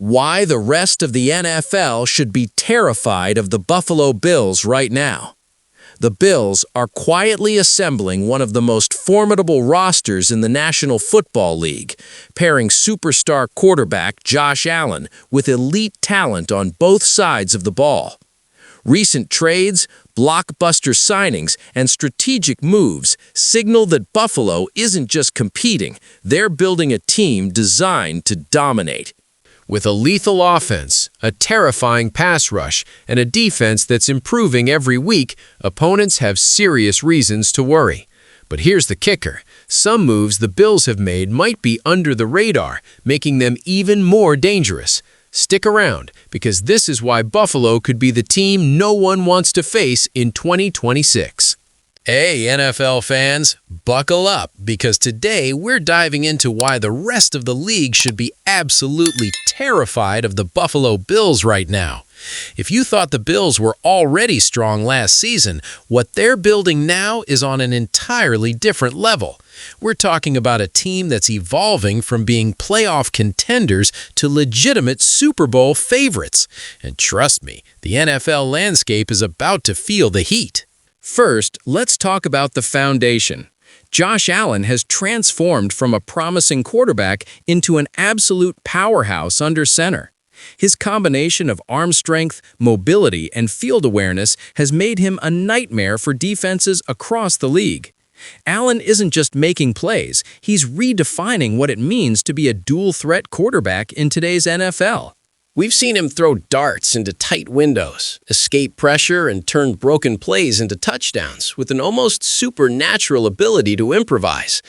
Why the rest of the NFL should be terrified of the Buffalo Bills right now. The Bills are quietly assembling one of the most formidable rosters in the National Football League, pairing superstar quarterback Josh Allen with elite talent on both sides of the ball. Recent trades, blockbuster signings, and strategic moves signal that Buffalo isn't just competing, they're building a team designed to dominate. With a lethal offense, a terrifying pass rush, and a defense that's improving every week, opponents have serious reasons to worry. But here's the kicker. Some moves the Bills have made might be under the radar, making them even more dangerous. Stick around, because this is why Buffalo could be the team no one wants to face in 2026. Hey, NFL fans, buckle up, because today we're diving into why the rest of the league should be absolutely terrified of the Buffalo Bills right now. If you thought the Bills were already strong last season, what they're building now is on an entirely different level. We're talking about a team that's evolving from being playoff contenders to legitimate Super Bowl favorites. And trust me, the NFL landscape is about to feel the heat. First, let's talk about the foundation. Josh Allen has transformed from a promising quarterback into an absolute powerhouse under center. His combination of arm strength, mobility, and field awareness has made him a nightmare for defenses across the league. Allen isn't just making plays, he's redefining what it means to be a dual-threat quarterback in today's NFL. We've seen him throw darts into tight windows, escape pressure, and turn broken plays into touchdowns with an almost supernatural ability to improvise.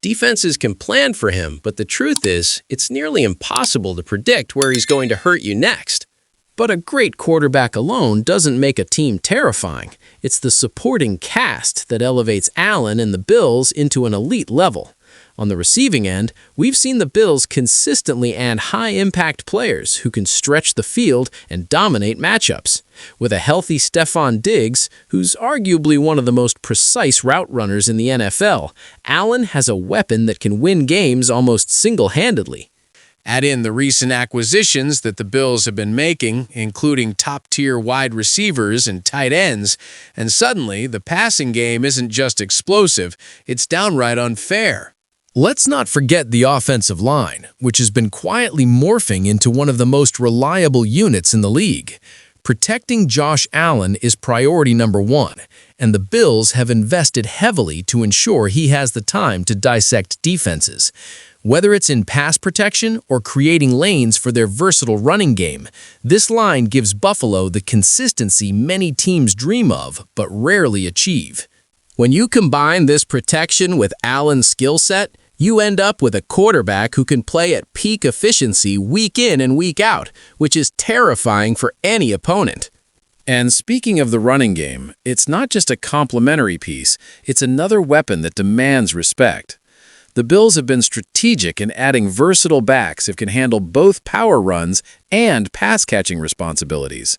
Defenses can plan for him, but the truth is, it's nearly impossible to predict where he's going to hurt you next. But a great quarterback alone doesn't make a team terrifying. It's the supporting cast that elevates Allen and the Bills into an elite level. On the receiving end, we've seen the Bills consistently add high-impact players who can stretch the field and dominate matchups. With a healthy Stephon Diggs, who's arguably one of the most precise route runners in the NFL, Allen has a weapon that can win games almost single-handedly. Add in the recent acquisitions that the Bills have been making, including top-tier wide receivers and tight ends, and suddenly the passing game isn't just explosive, it's downright unfair. Let's not forget the offensive line, which has been quietly morphing into one of the most reliable units in the league. Protecting Josh Allen is priority number one, and the Bills have invested heavily to ensure he has the time to dissect defenses. Whether it's in pass protection or creating lanes for their versatile running game, this line gives Buffalo the consistency many teams dream of but rarely achieve. When you combine this protection with Allen's skill set, you end up with a quarterback who can play at peak efficiency week in and week out, which is terrifying for any opponent. And speaking of the running game, it's not just a complementary piece, it's another weapon that demands respect. The Bills have been strategic in adding versatile backs who can handle both power runs and pass-catching responsibilities.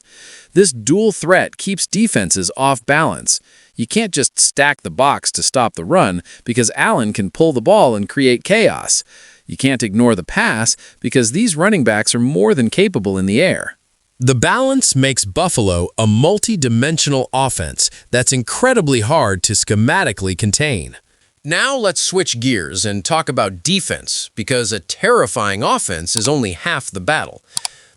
This dual threat keeps defenses off balance. You can't just stack the box to stop the run because Allen can pull the ball and create chaos. You can't ignore the pass because these running backs are more than capable in the air. The balance makes Buffalo a multi-dimensional offense that's incredibly hard to schematically contain. Now let's switch gears and talk about defense, because a terrifying offense is only half the battle.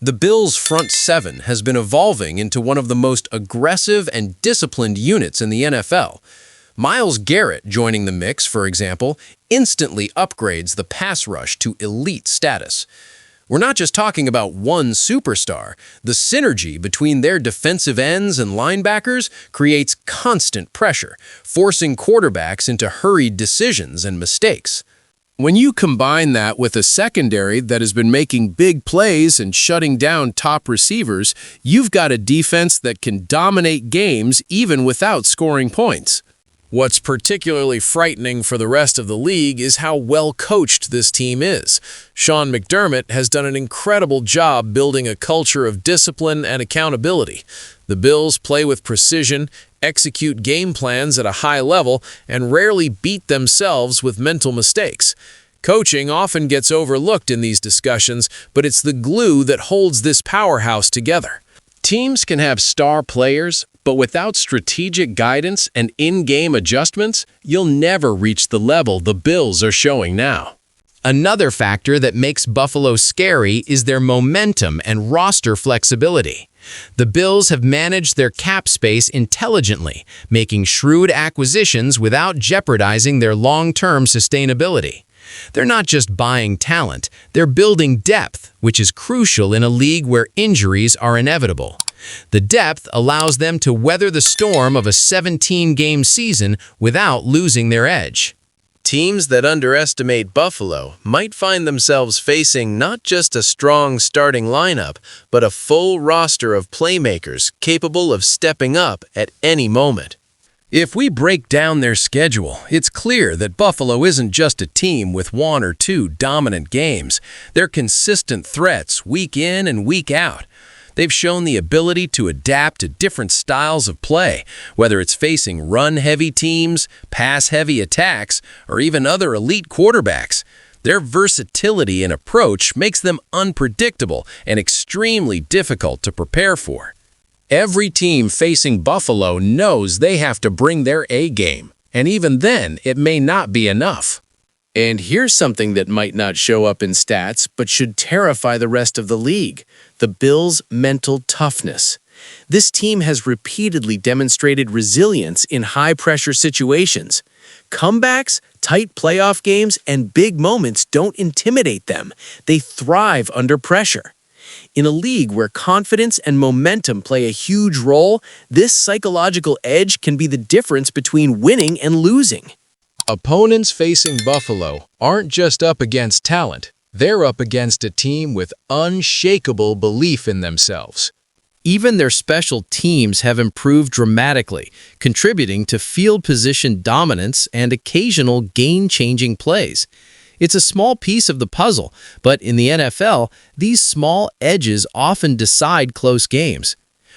The Bills' front seven has been evolving into one of the most aggressive and disciplined units in the NFL. Myles Garrett joining the mix, for example, instantly upgrades the pass rush to elite status. We're not just talking about one superstar. The synergy between their defensive ends and linebackers creates constant pressure, forcing quarterbacks into hurried decisions and mistakes. When you combine that with a secondary that has been making big plays and shutting down top receivers, you've got a defense that can dominate games even without scoring points. What's particularly frightening for the rest of the league is how well coached this team is. Sean McDermott has done an incredible job building a culture of discipline and accountability. The Bills play with precision, execute game plans at a high level, and rarely beat themselves with mental mistakes. Coaching often gets overlooked in these discussions, but it's the glue that holds this powerhouse together. Teams can have star players, but without strategic guidance and in-game adjustments, you'll never reach the level the Bills are showing now. Another factor that makes Buffalo scary is their momentum and roster flexibility. The Bills have managed their cap space intelligently, making shrewd acquisitions without jeopardizing their long-term sustainability. They're not just buying talent, they're building depth, which is crucial in a league where injuries are inevitable. The depth allows them to weather the storm of a 17-game season without losing their edge. Teams that underestimate Buffalo might find themselves facing not just a strong starting lineup, but a full roster of playmakers capable of stepping up at any moment. If we break down their schedule, it's clear that Buffalo isn't just a team with one or two dominant games. They're consistent threats week in and week out. They've shown the ability to adapt to different styles of play, whether it's facing run-heavy teams, pass-heavy attacks, or even other elite quarterbacks. Their versatility and approach makes them unpredictable and extremely difficult to prepare for. Every team facing Buffalo knows they have to bring their A-game, and even then, it may not be enough. And here's something that might not show up in stats, but should terrify the rest of the league: the Bills' mental toughness. This team has repeatedly demonstrated resilience in high-pressure situations. Comebacks, tight playoff games, and big moments don't intimidate them. They thrive under pressure. In a league where confidence and momentum play a huge role, this psychological edge can be the difference between winning and losing. Opponents facing Buffalo aren't just up against talent, they're up against a team with unshakable belief in themselves. Even their special teams have improved dramatically, contributing to field position dominance and occasional game-changing plays. It's a small piece of the puzzle, but in the NFL, these small edges often decide close games.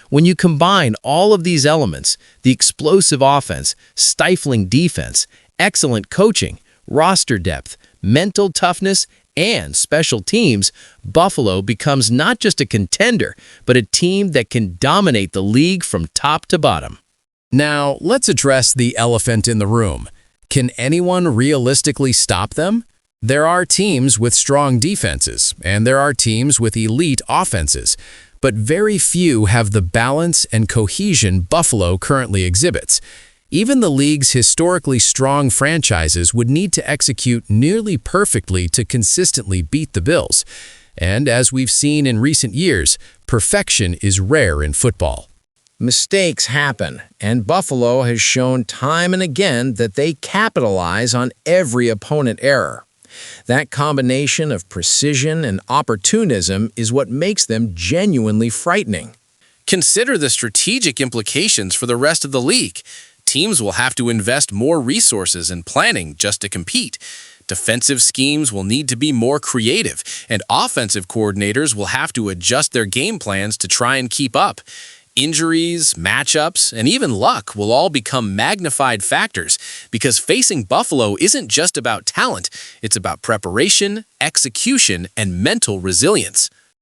When you combine all of these elements, the explosive offense, stifling defense, excellent coaching, roster depth, mental toughness, and special teams, Buffalo becomes not just a contender, but a team that can dominate the league from top to bottom. Now, let's address the elephant in the room. Can anyone realistically stop them? There are teams with strong defenses, and there are teams with elite offenses, but very few have the balance and cohesion Buffalo currently exhibits. Even the league's historically strong franchises would need to execute nearly perfectly to consistently beat the Bills. And as we've seen in recent years, perfection is rare in football. Mistakes happen, and Buffalo has shown time and again that they capitalize on every opponent error. That combination of precision and opportunism is what makes them genuinely frightening. Consider the strategic implications for the rest of the league. Teams will have to invest more resources and planning just to compete. Defensive schemes will need to be more creative, and offensive coordinators will have to adjust their game plans to try and keep up. Injuries, matchups, and even luck will all become magnified factors because facing Buffalo isn't just about talent, it's about preparation, execution, and mental resilience.